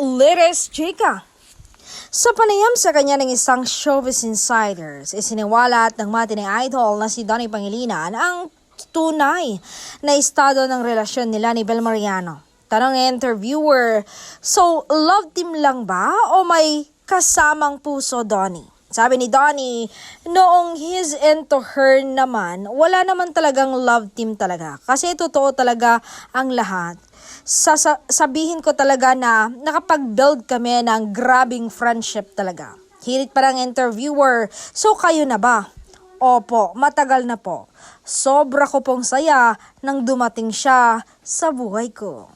latest chika. Sa panayam sa kanya ng isang showbiz insiders, isiniwalat ng matining idol na si Donnie Pangilinan ang tunay na estado ng relasyon nila ni Bel Mariano. Tanong ng interviewer, so love team lang ba o may kasamang puso, Donnie? Sabi ni Donnie, noong he's into her naman, wala naman talagang love team talaga. Kasi totoo talaga ang lahat. Sabihin ko talaga na nakapag-build kami ng grabing friendship talaga. Hirit pa ng interviewer, so kayo na ba? Opo, matagal na po. Sobra ko pong saya nang dumating siya sa buhay ko.